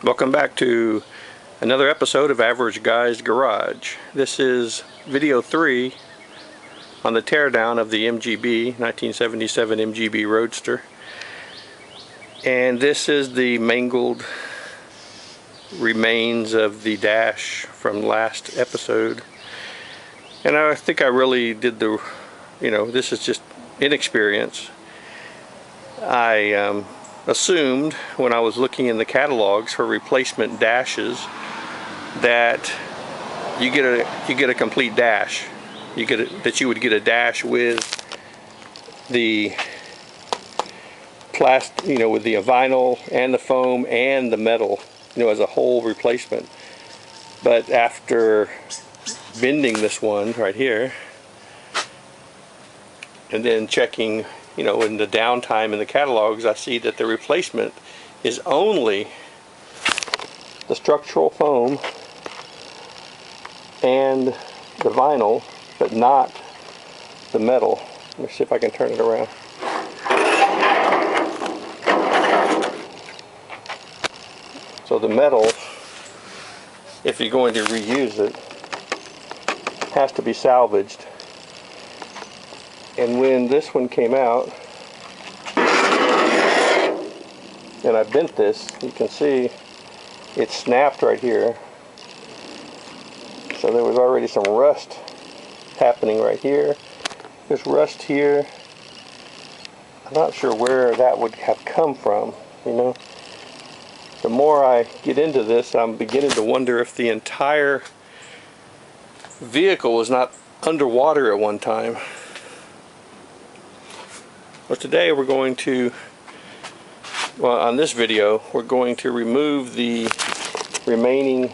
Welcome back to another episode of Average Guy's Garage. This is video 3 on the teardown of the MGB 1977 MGB Roadster, and this is the mangled remains of the dash from last episode. And I think I really did this is just inexperience. I assumed when I was looking in the catalogs for replacement dashes that you get a complete dash. That you would get a dash with the plastic, with the vinyl and the foam and the metal, as a whole replacement. But after bending this one right here and then checking in the downtime in the catalogs, I see that the replacement is only the structural foam and the vinyl, but not the metal. Let me see if I can turn it around. So the metal, if you're going to reuse it, has to be salvaged. And when this one came out and I bent this, you can see it snapped right here. So there was already some rust happening right here. There's rust here. I'm not sure where that would have come from, The more I get into this, I'm beginning to wonder if the entire vehicle was not underwater at one time. Well, today we're going to, on this video, we're going to remove the remaining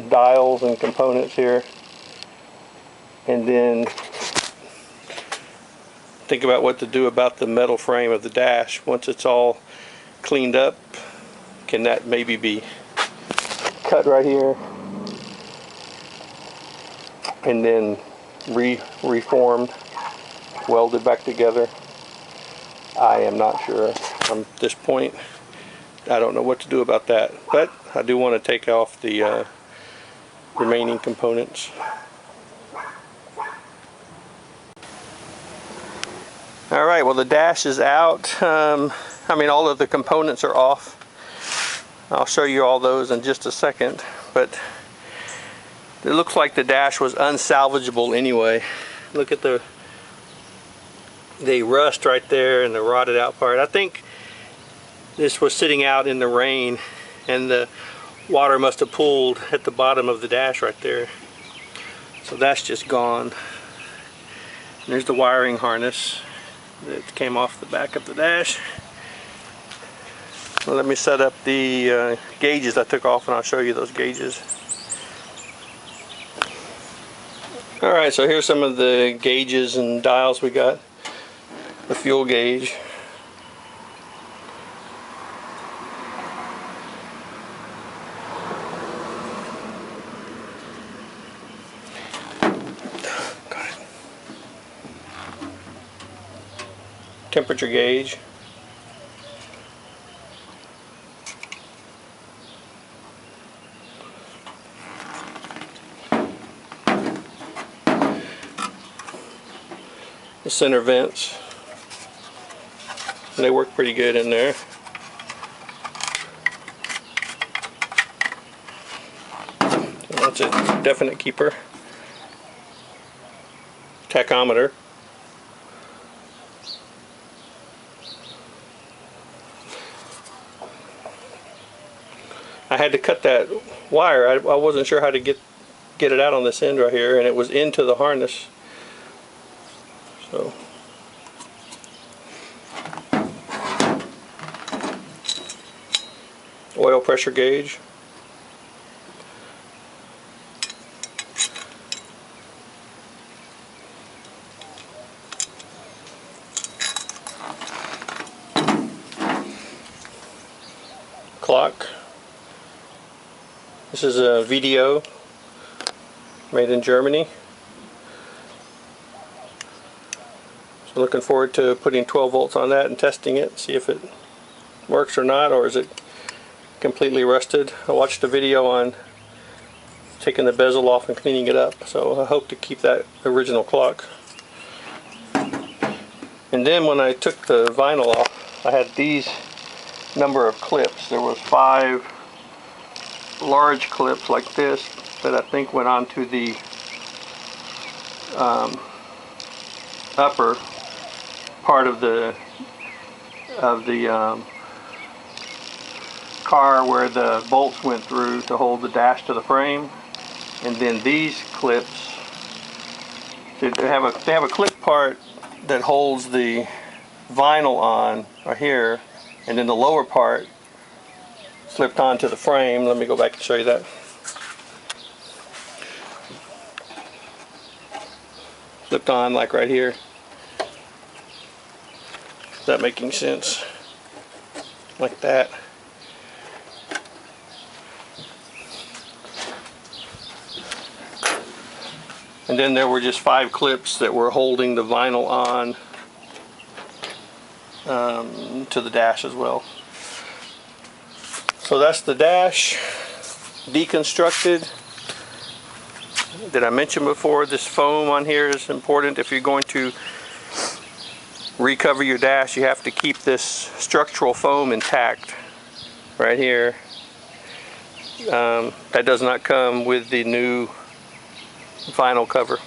dials and components here, and then think about what to do about the metal frame of the dash. Once it's all cleaned up, can that maybe be cut right here and then reformed, welded back together? I am not sure. At this point, I don't know what to do about that, but I do want to take off the remaining components. Alright, well, the dash is out. All of the components are off. I'll show you all those in just a second, but it looks like the dash was unsalvageable anyway. Look at the rust right there and the rotted out part. I think this was sitting out in the rain and the water must have pooled at the bottom of the dash right there. So that's just gone. And there's the wiring harness that came off the back of the dash. Well, let me set up the gauges I took off and I'll show you those gauges. Alright, so here's some of the gauges and dials we got. The fuel gauge. Temperature gauge. The center vents. And they work pretty good in there. So that's a definite keeper. Tachometer. I had to cut that wire. I wasn't sure how to get it out on this end right here, and it was into the harness. So oil pressure gauge. Clock. This is a VDO made in Germany. So looking forward to putting 12 volts on that and testing it, see if it works or not, or is it completely rusted. I watched a video on taking the bezel off and cleaning it up, so I hope to keep that original clock. And then when I took the vinyl off, I had these number of clips. There was 5 large clips like this that I think went onto the upper part of the car where the bolts went through to hold the dash to the frame. And then these clips, they have a clip part that holds the vinyl on right here, and then the lower part slipped onto the frame. Let me go back and show you that. Slipped on like right here. Is that making sense? Like that. And then there were just 5 clips that were holding the vinyl on to the dash as well. So that's the dash deconstructed. Did I mention before, this foam on here is important. If you're going to recover your dash, you have to keep this structural foam intact right here. That does not come with the new vinyl cover.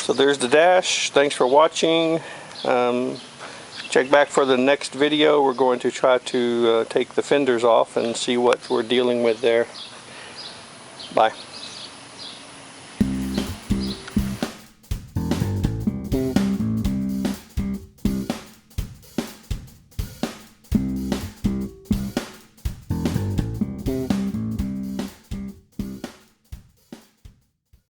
So there's the dash. Thanks for watching. Check back for the next video. We're going to try to take the fenders off and see what we're dealing with there. Bye.